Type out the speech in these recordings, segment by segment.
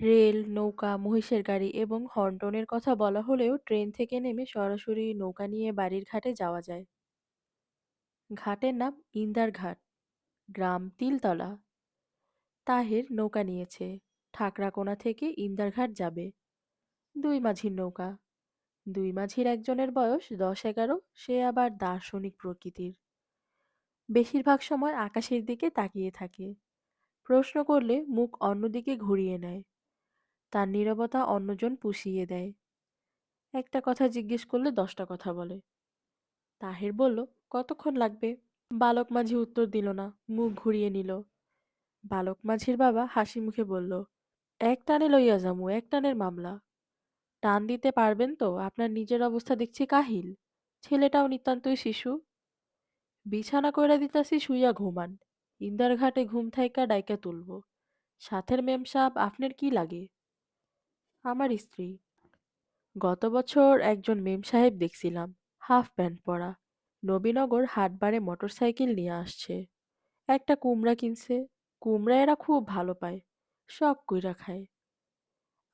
Rail, নৌকা, মহিষের গাড়ি এবং হন্টনের কথা বলা হলেও ট্রেন থেকে নেমে সরাসরি নৌকা নিয়ে বাড়ির ঘাটে যাওয়া যায়। ঘাটের নাম ইন্দার ঘাট, গ্রাম তিলতলা। তাহের নৌকা নিয়েছে, ঠাকরাকোনা থেকে ইন্দারঘাট যাবে। দুই মাঝির নৌকা। দুই মাঝির একজনের বয়স 10-11, সে আবার দার্শনিক প্রকৃতির। বেশিরভাগ সময় আকাশের দিকে তাকিয়ে থাকে। প্রশ্ন করলে মুখ অন্যদিকে ঘুরিয়ে নেয়। তার নীরবতা অন্যজন পুষিয়ে দেয়। একটা কথা জিজ্ঞেস করলে 10টা কথা বলে। তাহের বলল, কতক্ষণ লাগবে? বালক মাঝি উত্তর দিল না, মুখ ঘুরিয়ে নিল। বালক মাঝির বাবা হাসি মুখে বলল, এক টানে লইয়া যামু, এক টানের মামলা। টান দিতে পারবেন তো? আপনার নিজের অবস্থা দেখছি কাহিল। ছেলেটাও নিতান্তই শিশু। বিছানা কইরা দিতাছি, শুইয়া ঘুমান। ইন্দার ঘাটে ঘুম থাইকা ডাইকা তুলব। সাথের মেম সাহেব আপনার কি লাগে? আমার স্ত্রী। গত বছর একজন মেম সাহেব দেখছিলাম, হাফ প্যান্ট পরা, নবীনগর হাটবারে মোটরসাইকেল নিয়ে আসছে। একটা কুমড়া কিনছে। কুমড়া এরা খুব ভালো পায়, শখ কইরা খায়।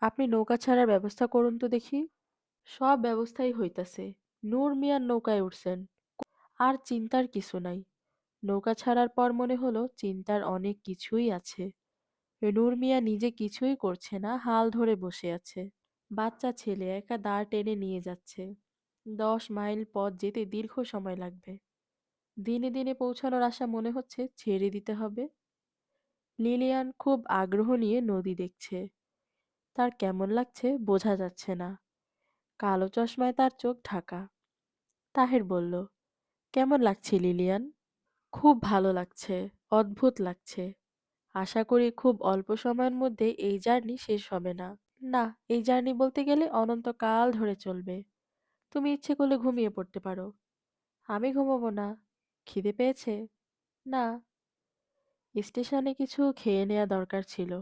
আপনি নৌকা ছাড়ার ব্যবস্থা করুন তো দেখি। সব ব্যবস্থাই হইতাছে। নূর মিয়ার নৌকায় উঠছেন, আর চিন্তার কিছু নাই। নৌকা ছাড়ার পর মনে হলো চিন্তার অনেক কিছুই আছে। নূর মিয়া নিজে কিছুই করছে না, হাল ধরে বসে আছে। বাচ্চা ছেলে একা দাঁড় টেনে নিয়ে যাচ্ছে। 10 মাইল পথ যেতে দীর্ঘ সময় লাগবে। দিনে দিনে পৌঁছানোর আশা মনে হচ্ছে ছেড়ে দিতে হবে। লিলিয়ান খুব আগ্রহ নিয়ে নদী দেখছে। তার কেমন লাগছে বোঝা যাচ্ছে না। কালো চশমায় তার চোখ ঢাকা। তাহের বলল, কেমন লাগছে লিলিয়ান? খুব ভালো লাগছে, অদ্ভুত লাগছে। আশা করি খুব অল্প সময়ের মধ্যে এই জার্নি শেষ হবে না। না, এই জার্নি বলতে গেলে অনন্তকাল ধরে চলবে। তুমি ইচ্ছে করলে ঘুমিয়ে পড়তে পারো। আমি ঘুমাবো না। খিদে পেয়েছে? না। স্টেশনে কিছু খেয়ে নেওয়া দরকার ছিল।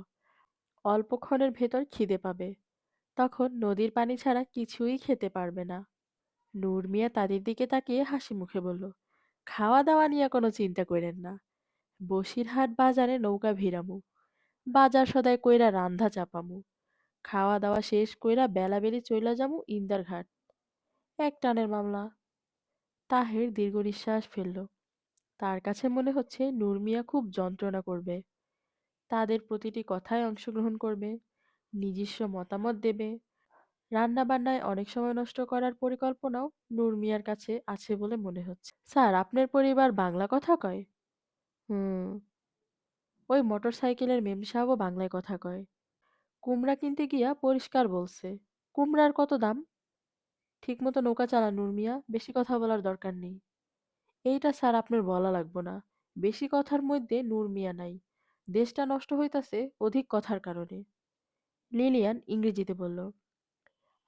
অল্পক্ষণের ভেতর খিদে পাবে। তখন নদীর পানি ছাড়া কিছুই খেতে পারবে না। নূর মিয়া তাদের দিকে তাকিয়ে হাসি মুখে বলল, খাওয়া দাওয়া নিয়ে কোনো চিন্তা করেন না। বসিরহাট বাজারে নৌকা ভিড়ামু, বাজার সদাই কইরা রান্ধা চাপামু, খাওয়া দাওয়া শেষ কইরা বেলাবেলি চইলা যামু ইন্দার ঘাট। এক টানের মামলা। তাহের দীর্ঘ নিঃশ্বাস ফেলল। তার কাছে মনে হচ্ছে নূর মিয়া খুব যন্ত্রণা করবে। তাদের প্রতিটি কথায় অংশগ্রহণ করবে, নিজস্ব মতামত দেবে। রান্নাবান্নায় অনেক সময় নষ্ট করার পরিকল্পনাও নূর মিয়ার কাছে আছে বলে মনে হচ্ছে। স্যার, আপনার পরিবার বাংলা কথা কয়? হুম। ওই মোটরসাইকেলের মেম সাহেবও বাংলায় কথা কয়। কুমড়া কিনতে গিয়া পরিষ্কার বলছে, কুমড়ার কত দাম? ঠিকমতো নৌকা চালান নূর মিয়া, বেশি কথা বলার দরকার নেই। এইটা স্যার আপনার বলা লাগবো না। বেশি কথার মধ্যে নূর মিয়া নাই। দেশটা নষ্ট হইতাছে অধিক কথার কারণে। লিলিয়ান ইংরেজিতে বলল,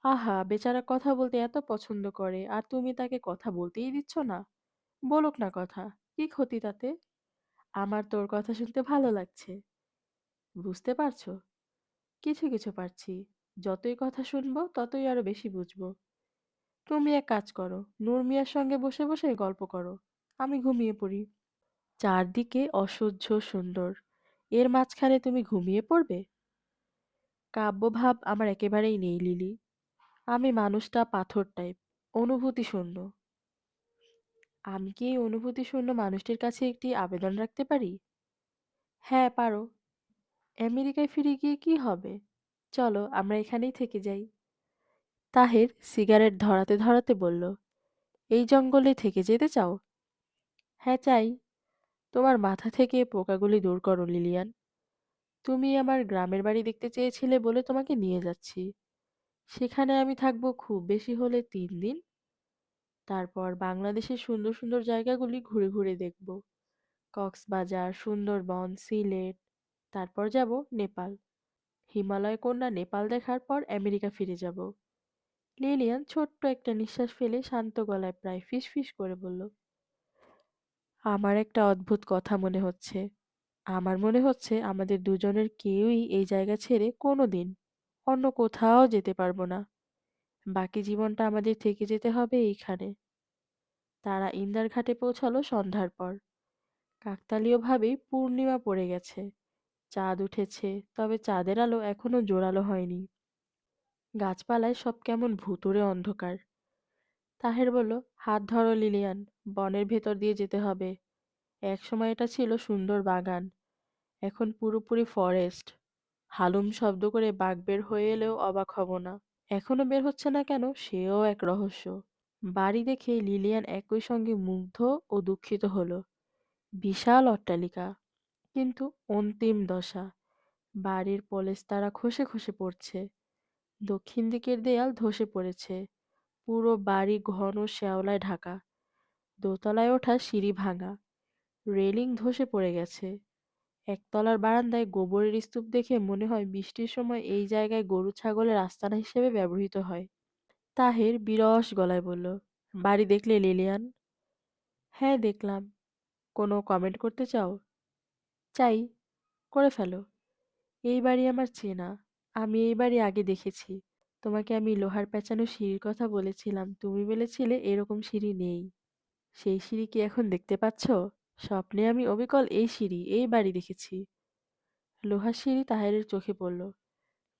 আহা, বেচারা কথা বলতে এত পছন্দ করে আর তুমি তাকে কথা বলতেই দিচ্ছ না। বলুক না কথা, কি ক্ষতি তাতে? আমার তোর কথা শুনতে ভালো লাগছে। বুঝতে পারছো? কিছু কিছু পারছি। যতই কথা শুনবো ততই আরো বেশি বুঝবো। তুমি এক কাজ করো, নূর মিয়ার সঙ্গে বসে বসে গল্প করো, আমি ঘুমিয়ে পড়ি। চারদিকে অসহ্য সুন্দর, এর মাঝখানে তুমি ঘুমিয়ে পড়বে? কাব্যভাব আমার একেবারেই নেই লিলি। আমি মানুষটা পাথর টাইপ, অনুভূতি শূন্য। আমি কি এই অনুভূতি শূন্য মানুষটির কাছে একটি আবেদন রাখতে পারি? হ্যাঁ, পারো। আমেরিকায় ফিরে গিয়ে কি হবে? চলো আমরা এখানেই থেকে যাই। তাহের সিগারেট ধরাতে ধরাতে বলল, এই জঙ্গলে থেকে যেতে চাও? হ্যাঁ, চাই। তোমার মাথা থেকে পোকাগুলি দূর করো লিলিয়ান। তুমি আমার গ্রামের বাড়ি দেখতে চেয়েছিলে বলে তোমাকে নিয়ে যাচ্ছি। সেখানে আমি থাকবো খুব বেশি হলে 3 দিন। তারপর বাংলাদেশের সুন্দর সুন্দর জায়গাগুলি ঘুরে ঘুরে দেখব। কক্সবাজার, সুন্দরবন, সিলেট। তারপর যাব নেপাল। হিমালয় কন্যা নেপাল দেখার পর আমেরিকা ফিরে যাব। লিলিয়ান ছোট্ট একটা নিঃশ্বাস ফেলে শান্ত গলায় প্রায় ফিসফিস করে বলল, আমার একটা অদ্ভুত কথা মনে হচ্ছে। আমার মনে হচ্ছে আমাদের দুজনের কেউই এই জায়গা ছেড়ে কোনোদিন অন্য কোথাও যেতে পারবো না। বাকি জীবনটা আমাদের থেকে যেতে হবে এইখানে। তারা ইন্দার ঘাটে পৌঁছালো সন্ধ্যার পর। কাকতালীয়ভাবেই পূর্ণিমা পড়ে গেছে। চাঁদ উঠেছে, তবে চাঁদের আলো এখনো জোরালো হয়নি। গাছপালায় সব কেমন ভুতুড়ে অন্ধকার। তাহের বলল, হাত ধরো লিলিয়ান, বনের ভেতর দিয়ে যেতে হবে। একসময় এটা ছিল সুন্দর বাগান, এখন পুরোপুরি ফরেস্ট। হালুম শব্দ করে বাঘ বের হয়ে এলেও অবাক হব না। এখনো বের হচ্ছে না কেন, সেও এক রহস্য। বাড়ি দেখে লিলিয়ান একই সঙ্গে মুগ্ধ ও দুঃখিত হলো। বিশাল অট্টালিকা, কিন্তু অন্তিম দশা। বাড়ির পলেস্তারা খসে খসে পড়ছে, দক্ষিণ দিকের দেয়াল ধসে পড়েছে, পুরো বাড়ি ঘন শ্যাওলায় ঢাকা। দোতলায় ওঠা সিঁড়ি ভাঙা, রেলিং ধসে পড়ে গেছে। একতলার বারান্দায় গোবরের স্তূপ দেখে মনে হয় বৃষ্টির সময় এই জায়গায় গরু ছাগলের আস্তানা হিসেবে ব্যবহৃত হয়। তাহের বিরস গলায় বলল, বাড়ি দেখলে লিলিয়ান? হ্যাঁ, দেখলাম। কোনো কমেন্ট করতে চাও? চাই। করে ফেলো। এই বাড়ি আমার চেনা। আমি এই বাড়ি আগে দেখেছি। তোমাকে আমি লোহার পেঁচানো সিঁড়ির কথা বলেছিলাম, তুমি বলেছিলে এরকম সিঁড়ি নেই। সেই সিঁড়ি কি এখন দেখতে পাচ্ছ? স্বপ্নে আমি অবিকল এই সিঁড়ি, এই বাড়ি দেখেছি। লোহার সিঁড়ি তাহেরের চোখে পড়ল।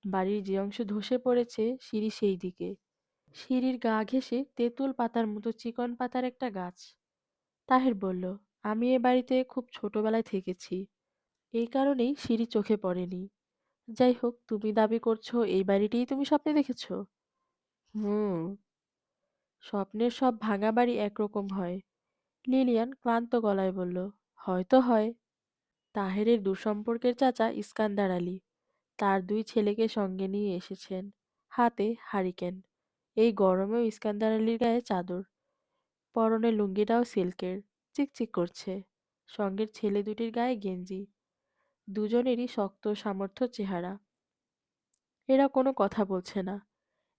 বাড়ির যে অংশ ধসে পড়েছে সিঁড়ি সেই দিকে। সিঁড়ির গা ঘেঁষে তেঁতুল পাতার মতো চিকন পাতার একটা গাছ। তাহের বলল, আমি এ বাড়িতে খুব ছোটবেলায় থেকেছি, এই কারণেই সিঁড়ি চোখে পড়েনি। যাই হোক, তুমি দাবি করছো এই বাড়িটিই তুমি স্বপ্নে দেখেছো? হুম। স্বপ্নের সব ভাঙা বাড়ি একরকম হয়। লিলিয়ান ক্লান্ত গলায় বলল, হয়তো হয়। তাহেরের দূরসম্পর্কের চাচা ইস্কান্দার আলী তার দুই ছেলেকে সঙ্গে নিয়ে এসেছেন, হাতে হারিকেন। এই গরমেও ইস্কান্দার আলীর গায়ে চাদর, পরনে লুঙ্গিটাও সিল্কের, চিকচিক করছে। সঙ্গের ছেলে দুটির গায়ে গেঞ্জি। দুজনেরই শক্ত সামর্থ্য চেহারা। এরা কোনো কথা বলছে না,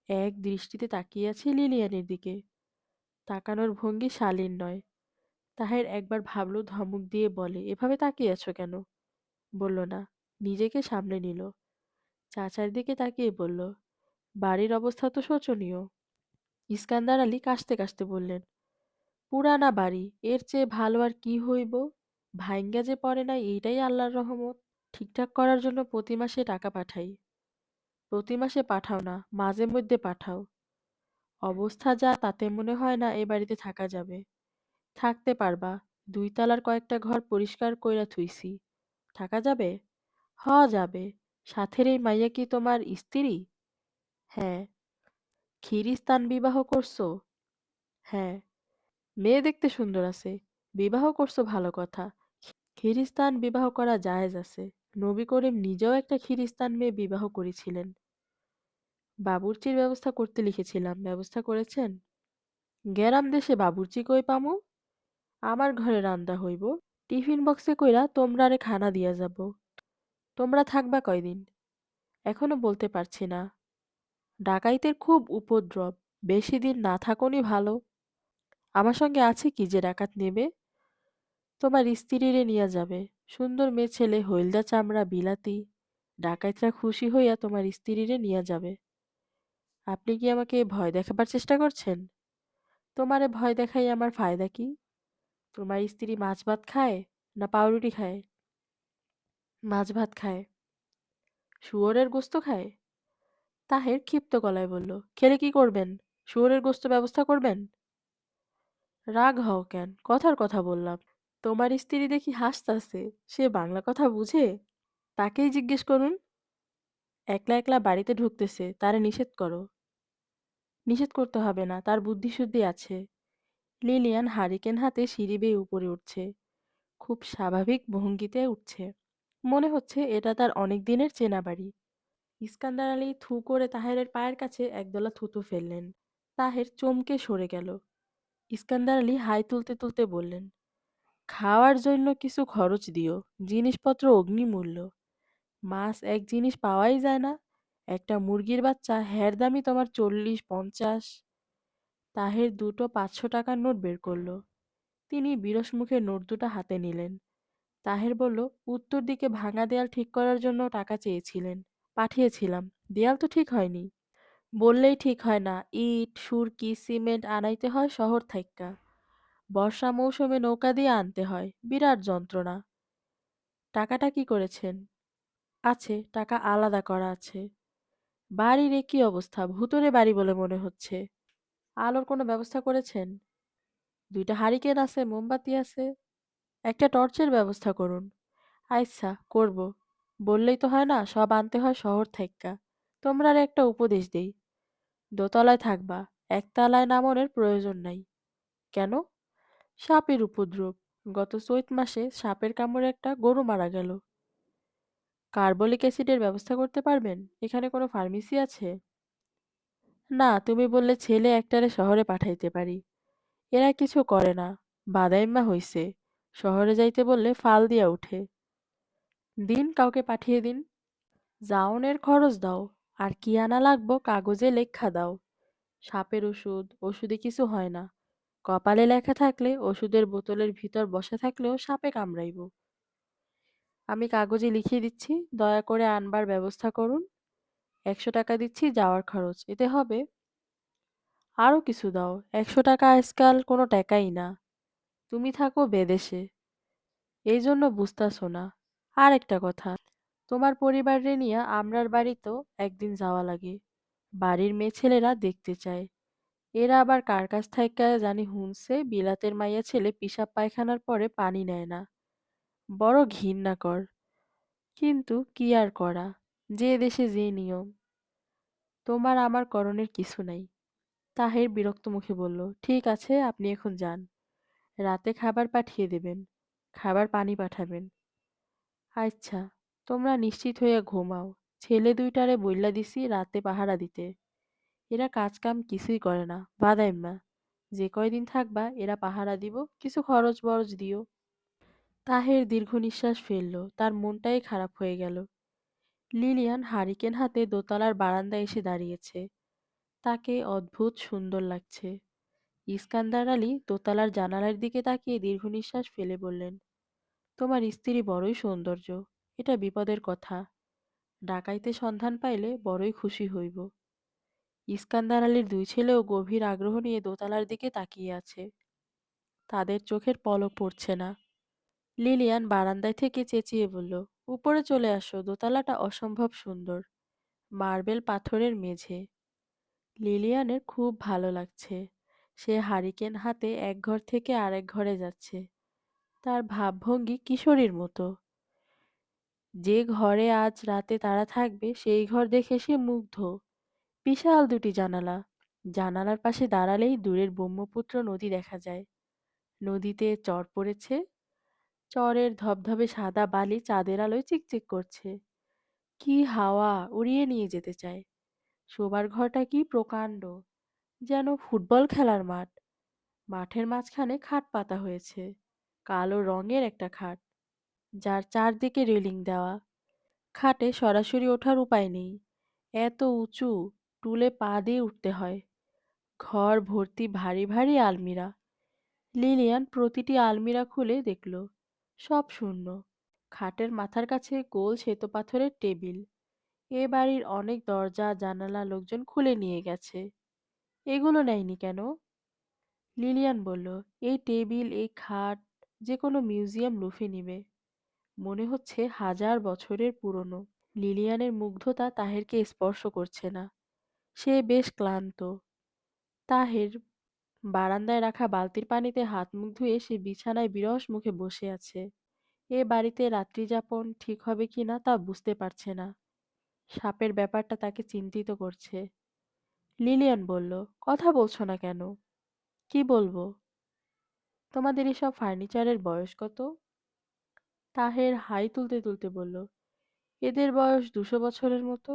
এক দৃষ্টিতে তাকিয়ে আছে লিলিয়ানের দিকে। তাকানোর ভঙ্গি শালীন নয়। তাহের একবার ভাবল ধমক দিয়ে বলে, এভাবে তাকিয়ে আছো কেন? বলল না, নিজেকে সামলে নিল। চাচার দিকে তাকিয়ে বলল, বাড়ির অবস্থা তো শোচনীয়। ইস্কান্দার আলী কাশতে কাশতে বললেন, পুরানা বাড়ি, এর চেয়ে ভালো আর কি হইব? ভাইঙ্গা যে পড়ে নাই এইটাই আল্লাহর রহমত। ঠিকঠাক করার জন্য প্রতি মাসে টাকা পাঠাই। প্রতি মাসে পাঠাও না, মাঝে মধ্যে পাঠাও। অবস্থা যা তাতে মনে হয় না এ বাড়িতে থাকা যাবে। থাকতে পারবা, দুই তলার কয়েকটা ঘর পরিষ্কার কইরা থুইছি। থাকা যাবে? হ, যাবে। সাথের এই মাইয়া কি তোমার স্ত্রী? হ্যাঁ। খিরিস্তান বিবাহ করছো? হ্যাঁ। মেয়ে দেখতে সুন্দর আছে। বিবাহ করছো ভালো কথা। খিরিস্তান বিবাহ করা জায়েজ আছে। নবী করিম নিজেও একটা খিরিস্তান মেয়ে বিবাহ করেছিলেন। বাবুর্চির ব্যবস্থা করতে লিখেছিলাম, ব্যবস্থা করেছেন? গেরাম দেশে বাবুর্চি কই পামু? আমার ঘরে রান্দা হইব। টিফিন বক্সে কইরা তোমরারে খানা দিয়া যাব। তোমরা থাকবা কয়দিন? এখনো বলতে পারছি না। ডাকাইতের খুব উপদ্রব, বেশি দিন না থাকুনই ভালো। আমার সঙ্গে আছে কি যে ডাকাত নেবে? তোমার স্ত্রীরে নিয়া যাবে। সুন্দর মেয়ে ছেলে, হইলদা চামড়া, বিলাতি। ডাকাইতরা খুশি হইয়া তোমার স্ত্রীরে নিয়া যাবে। আপনি কি আমাকে ভয় দেখাবার চেষ্টা করছেন? তোমারে ভয় দেখাই আমার ফায়দা কি? তোমার স্ত্রী মাছ ভাত খায় না পাউরুটি খায়? মাছ ভাত খায়। শুয়োরের গোস্ত খায়? তাহের ক্ষিপ্ত গলায় বলল, খেলে কি করবেন? শুয়োরের গোস্ত ব্যবস্থা করবেন? রাগ হও কেন, কথার কথা বললাম। তোমার স্ত্রী দেখি হাসতাছে, সে বাংলা কথা বুঝে? তাকেই জিজ্ঞেস করুন। একলা একলা বাড়িতে ঢুকতেছে, তারে নিষেধ করো। নিষেধ করতে হবে না, তার বুদ্ধিশুদ্ধি আছে। লিলিয়ান হারিকেন হাতে সিঁড়ি বেয়ে উপরে উঠছে, খুব স্বাভাবিক ভঙ্গিতে উঠছে। মনে হচ্ছে এটা তার অনেক দিনের চেনা বাড়ি। ইস্কান্দার আলী থু করে তাহেরের পায়ের কাছে একদলা থুতু ফেললেন। তাহের চমকে সরে গেল। ইস্কান্দার আলী হাই তুলতে তুলতে বললেন, খাওয়ার জন্য কিছু খরচ দিও, জিনিসপত্র অগ্নিমূল্য। মাছ এক জিনিস পাওয়াই যায় না। একটা মুরগির বাচ্চা হের দামই তোমার 40-50। তাহের দুটো 500 টাকার নোট বের করল। তিনি বিরস মুখে নোট দুটো হাতে নিলেন। তাহের বলল, উত্তর দিকে ভাঙা দেয়াল ঠিক করার জন্য টাকা চেয়েছিলেন, পাঠিয়েছিলাম। দেয়াল তো ঠিক হয়নি। বললেই ঠিক হয় না, ইট সুরকি সিমেন্ট আনাইতে হয় শহর থাইক্কা। বর্ষা মৌসুমে নৌকা দিয়ে আনতে হয়, বিরাট যন্ত্রণা। টাকাটা কি করেছেন? আছে, টাকা আলাদা করা আছে। বাড়ির এ কি অবস্থা, ভূতুড়ে বাড়ি বলে মনে হচ্ছে। আলোর কোনো ব্যবস্থা করেছেন? ২টা হারিকেন আছে, মোমবাতি আছে। একটা টর্চের ব্যবস্থা করুন। আচ্ছা, করব। বললেই তো হয় না, সব আনতে হয় শহর থাইক্কা। তোমরারে একটা উপদেশ দেই, দোতলায় থাকবা, একতলায় নামনের প্রয়োজন নাই। কেন? সাপের উপদ্রব। গত চৈত মাসে সাপের কামড়ে একটা গরু মারা গেল। কার্বলিক অ্যাসিডের ব্যবস্থা করতে পারবেন? এখানে কোনো ফার্মেসি আছে? না, তুমি বললে ছেলে একটারে শহরে পাঠাইতে পারি। এরা কিছু করে না। বাদাইম্মা হইছে। শহরে যাইতে বললে ফাল দিয়া উঠে। দিন, কাউকে পাঠিয়ে দিন। যাওনের খরচ দাও। আর কি আনা লাগবো কাগজে লেখা দাও। সাপের ওষুধ, ওষুধে কিছু হয় না। কপালে লেখা থাকলে ওষুধের বোতলের ভিতর বসা থাকলেও সাপে কামড়াইব। আমি কাগজে লিখিয়ে দিচ্ছি, দয়া করে আনবার ব্যবস্থা করুন। ১০০ টাকা দিচ্ছি যাওয়ার খরচ, এতে হবে? আরো কিছু দাও। ১০০ টাকা আজকাল কোনো টাকাই না। তুমি থাকো বেদেশে, এই জন্য বুঝতাছো না। আর একটা কথা, তোমার পরিবারে নিয়া আমরার বাড়িতেও একদিন যাওয়া লাগে। বাড়ির মেয়েছেলেরা দেখতে চায়। এরা আবার কার কাছ থাইক্যা জানি হুনছে বিলাতের মাইয়া ছেলে পিশাব পায়খানার পরে পানি নেয় না। বড় ঘিন্নাকর। কিন্তু কি আর করা, যে দেশে যে নিয়ম। তোমার আমার করণের কিছু নাই। তাহের বিরক্ত মুখে বলল, ঠিক আছে, আপনি এখন যান। রাতে খাবার পাঠিয়ে দেবেন। খাবার পানি পাঠাবেন। আচ্ছা, তোমরা নিশ্চিত হইয়া ঘুমাও। ছেলে দুইটারে বইল্যা দিছি রাতে পাহারা দিতে। এরা কাজ কাম কিছুই করে না, বাদাইম্মা। যে কয়দিন থাকবা এরা পাহারা দিব, কিছু খরচ বরচ দিও। তাহের দীর্ঘ নিঃশ্বাস ফেলল, তার মনটাই খারাপ হয়ে গেল। লিলিয়ান হারিকেন হাতে দোতলার বারান্দায় এসে দাঁড়িয়েছে। তাকে অদ্ভুত সুন্দর লাগছে। ইস্কান্দার আলী দোতলার জানালার দিকে তাকিয়ে দীর্ঘ নিঃশ্বাস ফেলে বললেন, তোমার স্ত্রী বড়ই সৌন্দর্য। এটা বিপদের কথা। ডাকাইতে সন্ধান পাইলে বড়ই খুশি হইব। ইস্কান্দার আলীর দুই ছেলেও গভীর আগ্রহ নিয়ে দোতলার দিকে তাকিয়ে আছে। তাদের চোখের পলক পড়ছে না। লিলিয়ান বারান্দায় থেকে চেঁচিয়ে বলল, উপরে চলে আসো, দোতলাটা অসম্ভব সুন্দর। মার্বেল পাথরের মেঝে। লিলিয়ানের খুব ভালো লাগছে। সে হারিকেন হাতে এক ঘর থেকে আরেক ঘরে যাচ্ছে। তার ভাবভঙ্গি কিশোরীর মতো। যে ঘরে আজ রাতে তারা থাকবে সেই ঘর দেখে সে মুগ্ধ। বিশাল দুটি জানালা। জানালার পাশে দাঁড়ালেই দূরের ব্রহ্মপুত্র নদী দেখা যায়। নদীতে চর পড়েছে। চরের ধবধবে সাদা বালি চাঁদের আলোয় চিকচিক করছে। কি হাওয়া, উড়িয়ে নিয়ে যেতে চায়। শোবার ঘরটা কি প্রকাণ্ড, যেন ফুটবল খেলার মাঠ। মাঠের মাঝখানে খাট পাতা হয়েছে। কালো রঙের একটা খাট, যার চারদিকে রেলিং দেওয়া। খাটে সরাসরি ওঠার উপায় নেই, এত উঁচু। টুলে পা দিয়ে উঠতে হয়। ঘর ভর্তি ভারী ভারী আলমিরা। লিলিয়ান প্রতিটি আলমিরা খুলে দেখল, সব শূন্য। খাটের মাথার কাছে গোল শ্বেতপাথরের টেবিল। এ বাড়ির অনেক দরজা জানালা লোকজন খুলে নিয়ে গেছে। এগুলো নেয়নি কেন? লিলিয়ান বলল, এই টেবিল, এই খাট যে কোনো মিউজিয়াম লুফে নিবে। মনে হচ্ছে 1000 বছরের পুরনো। লিলিয়ানের মুগ্ধতা তাহেরকে স্পর্শ করছে না। সে বেশ ক্লান্ত। তাহের বারান্দায় রাখা বালতির পানিতে হাত মুখ ধুয়ে সে বিছানায় বিরস মুখে বসে আছে। এ বাড়িতে রাত্রিযাপন ঠিক হবে কিনা তা বুঝতে পারছে না। সাপের ব্যাপারটা তাকে চিন্তিত করছে। লিলিয়ান বলল, কথা বলছো না কেন? কি বলবো? তোমাদের এসব ফার্নিচারের বয়স কত? তাহের হাই তুলতে তুলতে বলল, এদের বয়স 200 বছরের মতো।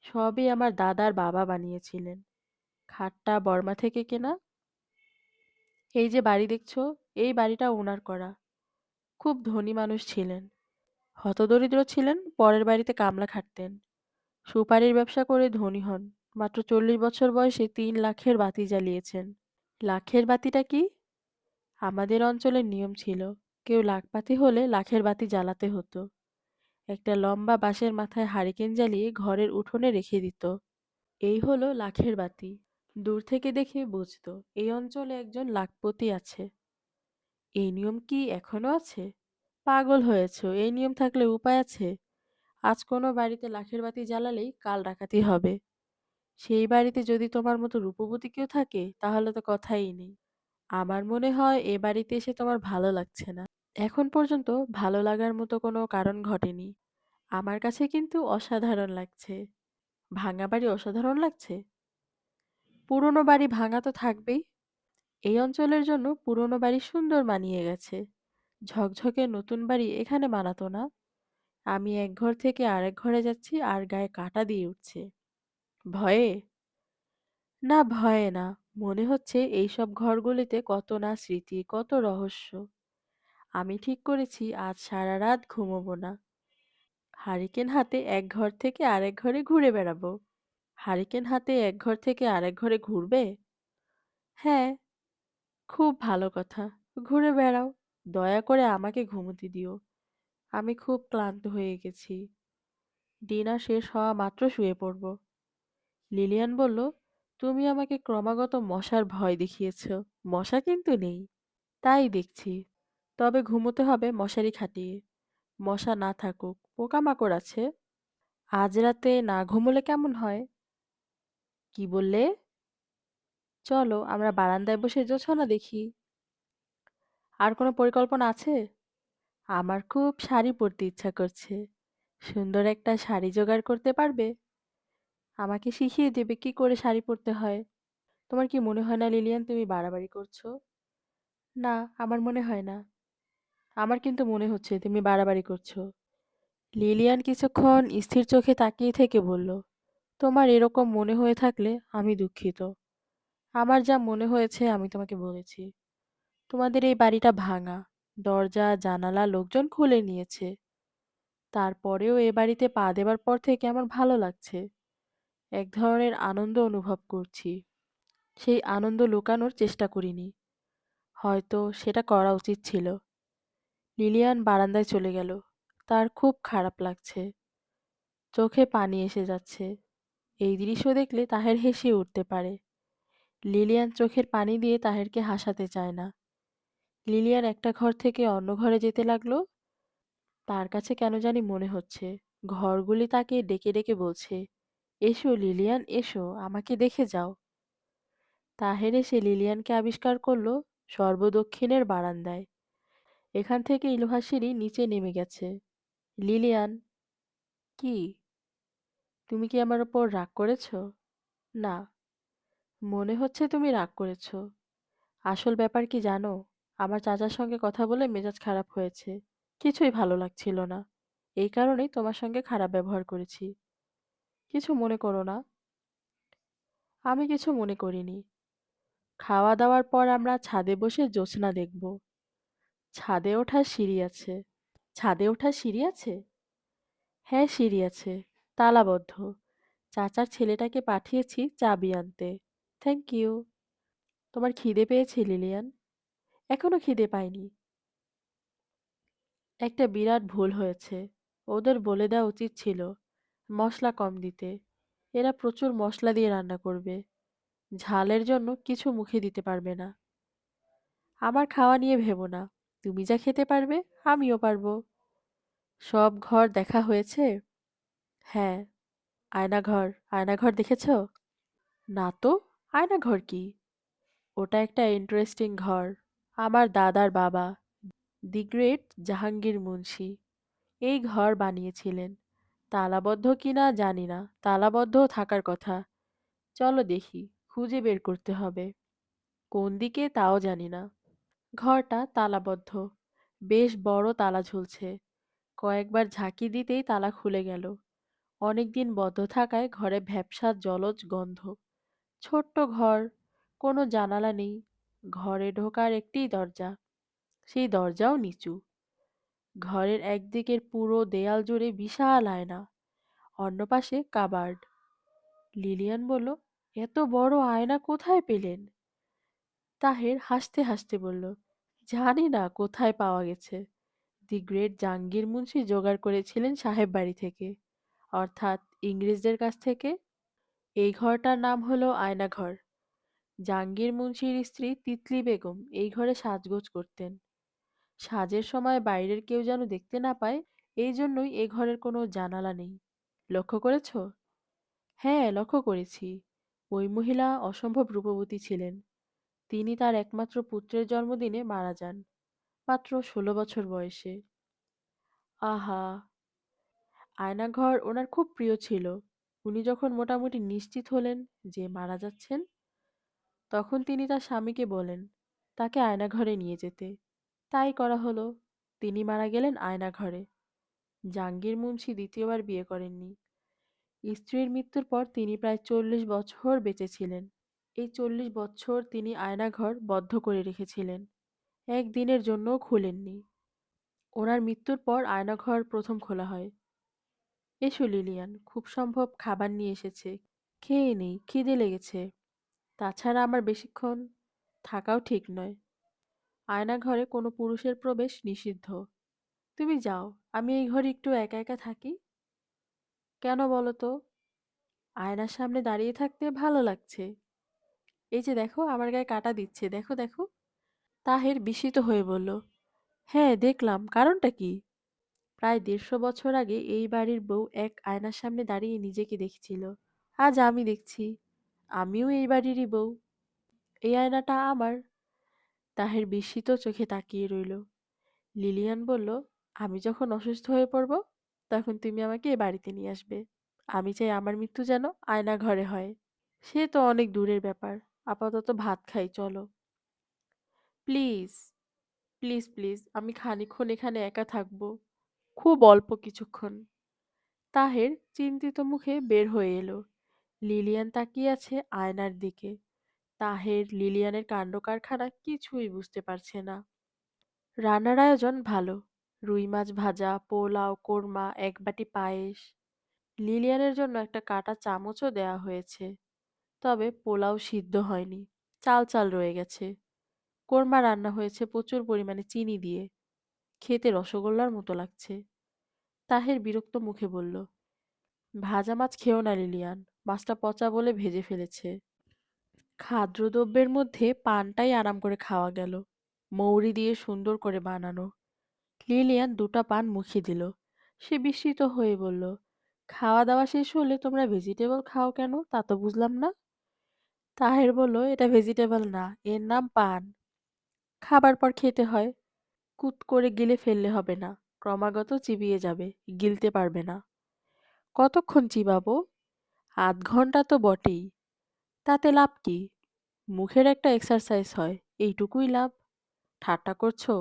সবই আমার দাদার বাবা বানিয়েছিলেন। খাটটা বর্মা থেকে কেনা। এই যে বাড়ি দেখছো, এই বাড়িটা ওনার করা। খুব ধনী মানুষ ছিলেন। হতদরিদ্র ছিলেন, পরের বাড়িতে কামলা খাটতেন। সুপারির ব্যবসা করে ধনী হন। মাত্র 40 বছর বয়সে 3 লাখের বাতি জ্বালিয়েছেন। লাখের বাতিটা কি? আমাদের অঞ্চলের নিয়ম ছিল, কেউ লাখপাতি হলে লাখের বাতি জ্বালাতে হতো। একটা লম্বা বাঁশের মাথায় হারিকেন জ্বালিয়ে ঘরের উঠোনে রেখে দিত। এই হলো লাখের বাতি। দূর থেকে দেখে বুঝতো এই অঞ্চলে একজন লাখপতি আছে। এই নিয়ম কি এখনো আছে? পাগল হয়েছো, এই নিয়ম থাকলে উপায় আছে। আজ কোনো বাড়িতে লাখের বাতি জ্বালালেই কাল ডাকাতি হবে। সেই বাড়িতে যদি তোমার মতো রূপবতী কেউ থাকে তাহলে তো কথাই নেই। আমার মনে হয় এ বাড়িতে এসে তোমার ভালো লাগছে না। এখন পর্যন্ত ভালো লাগার মতো কোনো কারণ ঘটেনি। আমার কাছে কিন্তু অসাধারণ লাগছে। ভাঙা বাড়ি অসাধারণ লাগছে? পুরনো বাড়ি ভাঙা তো থাকবেই। এই অঞ্চলের জন্য পুরনো বাড়ি সুন্দর মানিয়ে গেছে। ঝকঝকে নতুন বাড়ি এখানে মানাতো না। আমি এক ঘর থেকে আরেক ঘরে যাচ্ছি আর গায়ে কাঁটা দিয়ে উঠছে। ভয়ে? না, ভয়ে না। মনে হচ্ছে এইসব ঘরগুলিতে কত না স্মৃতি, কত রহস্য। আমি ঠিক করেছি আজ সারা রাত ঘুমোবো না। হারিকেন হাতে এক ঘর থেকে আরেক ঘরে ঘুরে বেড়াবো। হারিকেন হাতে এক ঘর থেকে আরেক ঘরে ঘুরবে? হ্যাঁ, খুব ভালো কথা। ঘুরে বেড়াও। দয়া করে আমাকে ঘুমোতে দিও। আমি খুব ক্লান্ত হয়ে গেছি। ডিনার শেষ হওয়া মাত্র শুয়ে পড়ব। লিলিয়ান বলল, তুমি আমাকে ক্রমাগত মশার ভয় দেখিয়েছ। মশা কিন্তু নেই। তাই দেখছি। তবে ঘুমোতে হবে মশারি খাটিয়ে। মশা না থাকুক, পোকামাকড় আছে। আজ রাতে না ঘুমোলে কেমন হয়? কি বললে? চলো আমরা বারান্দায় বসে জোছনা দেখি। আর কোনো পরিকল্পনা আছে? আমার খুব শাড়ি পরতে ইচ্ছা করছে। সুন্দর একটা শাড়ি জোগাড় করতে পারবে? আমাকে শিখিয়ে দেবে কি করে শাড়ি পরতে হয়। তোমার কি মনে হয় না লিলিয়ান তুমি বাড়াবাড়ি করছো? না, আমার মনে হয় না। আমার কিন্তু মনে হচ্ছে তুমি বাড়াবাড়ি করছো। লিলিয়ান কিছুক্ষণ স্থির চোখে তাকিয়ে থেকে বলল, তোমার এরকম মনে হয়ে থাকলে আমি দুঃখিত। আমার যা মনে হয়েছে আমি তোমাকে বলেছি। তোমাদের এই বাড়িটা ভাঙা। দরজা জানালা লোকজন খুলে নিয়েছে। তারপরেও এ বাড়িতে পা দেবার পর থেকে আমার ভালো লাগছে। এক ধরনের আনন্দ অনুভব করছি। সেই আনন্দ লুকানোর চেষ্টা করিনি। হয়তো সেটা করা উচিত ছিল। লিলিয়ান বারান্দায় চলে গেল। তার খুব খারাপ লাগছে। চোখে পানি এসে যাচ্ছে। এই দৃশ্য দেখলে তাহের হেসে উঠতে পারে। লিলিয়ান চোখের পানি দিয়ে তাহেরকে হাসাতে চায় না। লিলিয়ান একটা ঘর থেকে অন্য ঘরে যেতে লাগলো। তার কাছে কেন জানি মনে হচ্ছে ঘরগুলি তাকে ডেকে ডেকে বলছে, এসো লিলিয়ান এসো, আমাকে দেখে যাও। তাহের এসে লিলিয়ানকে আবিষ্কার করলো সর্বদক্ষিণের বারান্দায়। এখান থেকে ইলোহা সিঁড়ি নিচে নেমে গেছে। লিলিয়ান, কি? তুমি কি আমার ওপর রাগ করেছো? না, মনে হচ্ছে তুমি রাগ করেছো। আসল ব্যাপার কি জানো? আমার চাচার সঙ্গে কথা বলে মেজাজ খারাপ হয়েছে। কিছুই ভালো লাগছিল না। এই কারণেই তোমার সঙ্গে খারাপ ব্যবহার করেছি। কিছু মনে করো না। আমি কিছু মনে করিনি। খাওয়া দাওয়ার পর আমরা ছাদে বসে জ্যোৎস্না দেখব। ছাদে ওঠার সিঁড়ি আছে। ছাদে ওঠার সিঁড়ি আছে? হ্যাঁ, সিঁড়ি আছে। তালাবদ্ধ। চাচার ছেলেটাকে পাঠিয়েছি চাবি আনতে। Thank you. তোমার খিদে পেয়েছে লিলিয়ান? এখনো খিদে পাইনি। একটা বিরাট ভুল হয়েছে। ওদের বলে দেওয়া উচিত ছিল মশলা কম দিতে। এরা প্রচুর মশলা দিয়ে রান্না করবে। ঝালের জন্য কিছু মুখে দিতে পারবে না। আমার খাওয়া নিয়ে ভেবো না। তুমি যা খেতে পারবে আমিও পারবো। সব ঘর দেখা হয়েছে? হ্যাঁ। আয়নাঘর, আয়নাঘর দেখেছো? না তো, আয়নাঘর কি? ওটা একটা ইন্টারেস্টিং ঘর। আমার দাদার বাবা, দি গ্রেট জাহাঙ্গীর মুন্সি, এই ঘর বানিয়েছিলেন। তালাবদ্ধ কিনা জানি না, তালাবদ্ধ থাকার কথা। চলো দেখি, খুঁজে বের করতে হবে। কোন দিকে তাও জানি না। ঘরটা তালাবদ্ধ। বেশ বড় তালা ঝুলছে। কয়েকবার ঝাঁকি দিতেই তালা খুলে গেল। অনেকদিন বদ্ধ থাকায় ঘরে ভ্যাপসা জলজ গন্ধ। ছোট্ট ঘর, কোনো জানালা নেই। ঘরে ঢোকার একটিই দরজা। সেই দরজাও নিচু। ঘরের একদিকের পুরো দেয়াল জুড়ে বিশাল আয়না, অন্য পাশে কাবার্ড। লিলিয়ান বলল, এত বড় আয়না কোথায় পেলেন? তাহের হাসতে হাসতে বলল, জানি না কোথায় পাওয়া গেছে। দি গ্রেট জাহাঙ্গীর মুন্সি জোগাড় করেছিলেন সাহেব বাড়ি থেকে, অর্থাৎ ইংরেজদের কাছ থেকে। এই ঘরটার নাম হলো আয়নাঘর। জাহাঙ্গীর মুন্সির স্ত্রী তিতলি বেগম এই ঘরে সাজগোজ করতেন। সাজের সময় বাইরের কেউ যেন দেখতে না পায় এই জন্যই এ ঘরের কোনো জানালা নেই। লক্ষ্য করেছ? হ্যাঁ, লক্ষ্য করেছি। ওই মহিলা অসম্ভব রূপবতী ছিলেন। তিনি তার একমাত্র পুত্রের জন্মদিনে মারা যান, মাত্র ১৬ বছর বয়সে। আহা! আয়নাঘর ওনার খুব প্রিয় ছিল। উনি যখন মোটামুটি নিশ্চিত হলেন যে মারা যাচ্ছেন, তখন তিনি তার স্বামীকে বলেন তাকে আয়নাঘরে নিয়ে যেতে। তাই করা হলো। তিনি মারা গেলেন আয়নাঘরে। জাহাঙ্গীর মুন্সি দ্বিতীয়বার বিয়ে করেননি। স্ত্রীর মৃত্যুর পর তিনি প্রায় ৪০ বছর বেঁচে ছিলেন। এই ৪০ বছর তিনি আয়নাঘর বদ্ধ করে রেখেছিলেন। একদিনের জন্যও খুলেননি। ওনার মৃত্যুর পর আয়নাঘর প্রথম খোলা হয়। এসো লিলিয়ান, খুব সম্ভব খাবার নিয়ে এসেছে। খেয়ে নেই, খিদে লেগেছে। তাছাড়া আমার বেশিক্ষণ থাকাও ঠিক নয়। আয়নাঘরে কোনো পুরুষের প্রবেশ নিষিদ্ধ। তুমি যাও, আমি এই ঘরে একটু একা একা থাকি। কেন বলো তো? আয়নার সামনে দাঁড়িয়ে থাকতে ভালো লাগছে। এই যে দেখো, আমার গায়ে কাঁটা দিচ্ছে, দেখো দেখো। তাহের বিস্মিত হয়ে বলল, হ্যাঁ দেখলাম, কারণটা কি? প্রায় ১৫০ বছর আগে এই বাড়ির বউ এক আয়নার সামনে দাঁড়িয়ে নিজেকে দেখছিল। আজ আমি দেখছি, আমিও এই বাড়িরই বউ। এই আয়নাটা আমার। তাহের বিস্মিত চোখে তাকিয়ে রইল। লিলিয়ান বলল, আমি যখন অসুস্থ হয়ে পড়ব, তখন তুমি আমাকে এ বাড়িতে নিয়ে আসবে। আমি চাই আমার মৃত্যু যেন আয়না ঘরে হয়। সে তো অনেক দূরের ব্যাপার। আপাতত ভাত খাই, চলো। প্লিজ, প্লিজ প্লিজ, আমি খানিকক্ষণ এখানে একা থাকবো। খুব অল্প কিছুক্ষণ। তাহের চিন্তিত মুখে বের হয়ে এলো। লিলিয়ান তাকিয়ে আছে আয়নার দিকে। তাহের লিলিয়ানের কাণ্ডকারখানা কিছুই বুঝতে পারছে না। রান্নার আয়োজন ভালো। রুই মাছ ভাজা, পোলাও, কোরমা, এক বাটি পায়েস। লিলিয়ানের জন্য একটা কাঁটা চামচও দেয়া হয়েছে। তবে পোলাও সিদ্ধ হয়নি, চাল চাল রয়ে গেছে। কোরমা রান্না হয়েছে প্রচুর পরিমাণে চিনি দিয়ে। খেতে রসগোল্লার মতো লাগছে। তাহের বিরক্ত মুখে বলল, ভাজা মাছ খেও না লিলিয়ান, মাছটা পচা বলে ভেজে ফেলেছে। খাদ্যদ্রব্যের মধ্যে পানটাই আরাম করে খাওয়া গেল। মৌরি দিয়ে সুন্দর করে বানানো। লিলিয়ান দুটা পান মুখে দিল। সে বিস্মিত হয়ে বলল, খাওয়া দাওয়া শেষ হলে তোমরা ভেজিটেবল খাও কেন, তা তো বুঝলাম না। তাহের বলল, এটা ভেজিটেবল না, এর নাম পান। খাবার পর খেতে হয়। কুত করে গিলে ফেললে হবে না, ক্রমাগত চিবিয়ে যাবে, গিলতে পারবে না। কতক্ষণ চিবাবো? আধ ঘন্টা তো বটেই। তাতে লাভ কি? মুখের একটা এক্সারসাইজ হয়, এইটুকুই লাভ। ঠাট্টা করছো?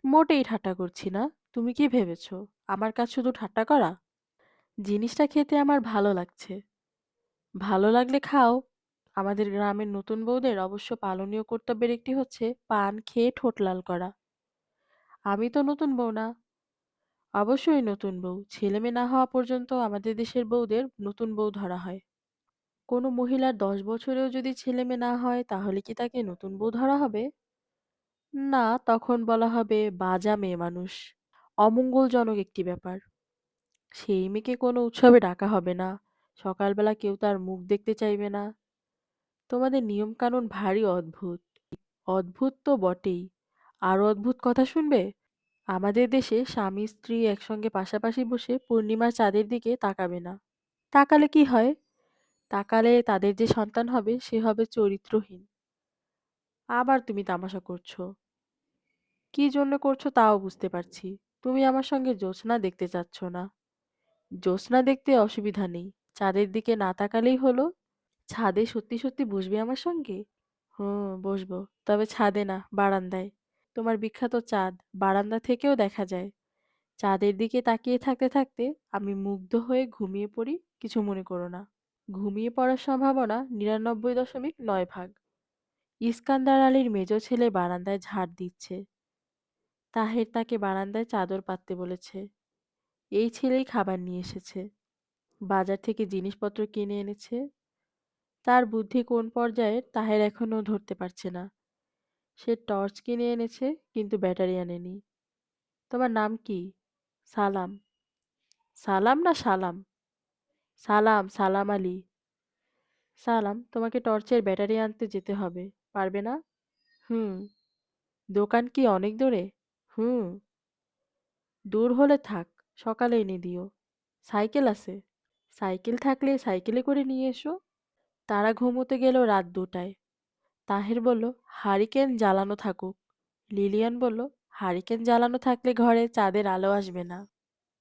মোটেই ঠাট্টা করছি না। তুমি কি ভেবেছো আমার কাজ শুধু ঠাট্টা করা? জিনিসটা খেতে আমার ভালো লাগছে। ভালো লাগলে খাও। আমাদের গ্রামের নতুন বউদের অবশ্য পালনীয় কর্তব্যের একটি হচ্ছে পান খেয়ে ঠোঁট লাল করা। আমি তো নতুন বউ না। অবশ্যই নতুন বউ। ছেলেমেয়ে না হওয়া পর্যন্ত আমাদের দেশের বউদের নতুন বউ ধরা হয়। কোনো মহিলার ১০ বছরেও যদি ছেলেমেয়ে না হয়, তাহলে কি তাকে নতুন বউ ধরা হবে? না, তখন বলা হবে বাজা মেয়ে মানুষ। অমঙ্গলজনক একটি ব্যাপার। সেই মেয়েকে কোনো উৎসবে ডাকা হবে না। সকালবেলা কেউ তার মুখ দেখতে চাইবে না। তোমাদের নিয়মকানুন ভারী অদ্ভুত। অদ্ভুত তো বটেই। আরো অদ্ভুত কথা শুনবে? আমাদের দেশে স্বামী স্ত্রী একসঙ্গে পাশাপাশি বসে পূর্ণিমার চাঁদের দিকে তাকাবে না। তাকালে কি হয়? তাকালে তাদের যে সন্তান হবে সে হবে চরিত্রহীন। আবার তুমি তামাশা করছো। কি জন্য করছো তাও বুঝতে পারছি। তুমি আমার সঙ্গে জ্যোৎস্না দেখতে চাচ্ছ না। জ্যোৎস্না দেখতে অসুবিধা নেই। চাঁদের দিকে না তাকালেই হলো। ছাদে সত্যি সত্যি বসবে আমার সঙ্গে? হুম, বসবো। তবে ছাদে না, বারান্দায়। তোমার বিখ্যাত চাঁদ বারান্দা থেকেও দেখা যায়। চাঁদের দিকে তাকিয়ে থাকতে থাকতে আমি মুগ্ধ হয়ে ঘুমিয়ে পড়ি, কিছু মনে করো না। ঘুমিয়ে পড়ার সম্ভাবনা ৯৯.৯ ভাগ। ইস্কান্দার আলীর মেজ ছেলে বারান্দায় ঝাড় দিচ্ছে। তাহের তাকে বারান্দায় চাদর পাততে বলেছে। এই ছেলেই খাবার নিয়ে এসেছে। বাজার থেকে জিনিসপত্র কিনে এনেছে। তার বুদ্ধি কোন পর্যায়ের তাহের এখনো ধরতে পারছে না। সে টর্চ কিনে এনেছে, কিন্তু ব্যাটারি আনেনি। তোমার নাম কি? সালাম। সালাম না সালাম? সালাম, সালাম আলী। সালাম, তোমাকে টর্চের ব্যাটারি আনতে যেতে হবে। পারবে না? হুম। দোকান কি অনেক দূরে? হুম। দূর হলে থাক, সকালে এনে দিও। সাইকেল আছে? সাইকেল থাকলে সাইকেলে করে নিয়ে এসো। তারা ঘুমোতে গেল রাত ২টায়। তাহের বলল, হারিকেন জ্বালানো থাকুক। লিলিয়ান বলল, হারিকেন জ্বালানো থাকলে ঘরে চাঁদের আলো আসবে না।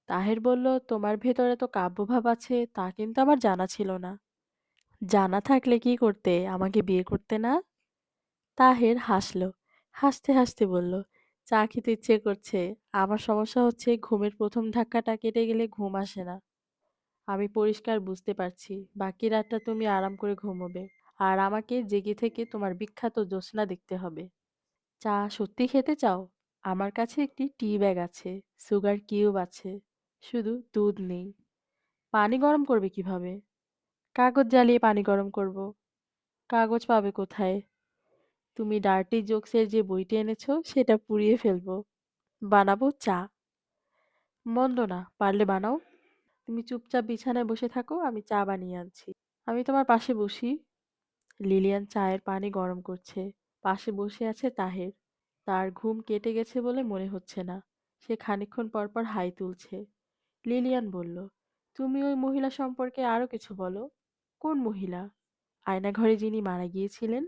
তাহের বলল, তোমার ভেতরে তো কাব্যভাব আছে, তা কিন্তু আমার জানা ছিল না। জানা থাকলে কি করতে, আমাকে বিয়ে করতে না? তাহের হাসল। হাসতে হাসতে বলল, চা খেতে ইচ্ছে করছে। আমার সমস্যা হচ্ছে ঘুমের প্রথম ধাক্কাটা কেটে গেলে ঘুম আসে না। আমি পরিষ্কার বুঝতে পারছি বাকি রাতটা তুমি আরাম করে ঘুমোবে, আর আমাকে জেগে থেকে তোমার বিখ্যাত জ্যোৎস্না দেখতে হবে। চা সত্যি খেতে চাও? আমার কাছে একটি টি ব্যাগ আছে, সুগার কিউব আছে, শুধু দুধ নেই। পানি গরম করবে কিভাবে? কাগজ জ্বালিয়ে পানি গরম করব। কাগজ পাবে কোথায়? তুমি ডার্টি জোকসের যে বইটি এনেছো সেটা পুড়িয়ে ফেলবো। বানাবো চা। মন্দ না, পারলে বানাও। তুমি চুপচাপ বিছানায় বসে থাকো, আমি চা বানিয়ে আনছি। আমি তোমার পাশে বসি। লিলিয়ান চায়ের পানি গরম করছে। পাশে বসে আছে তাহের। তার ঘুম কেটে গেছে বলে মনে হচ্ছে না। সে খানিকক্ষণ পর পর হাই তুলছে। লিলিয়ান বলল, তুমি ওই মহিলা সম্পর্কে আরো কিছু বলো। কোন মহিলা? আয়নাঘরে যিনি মারা গিয়েছিলেন?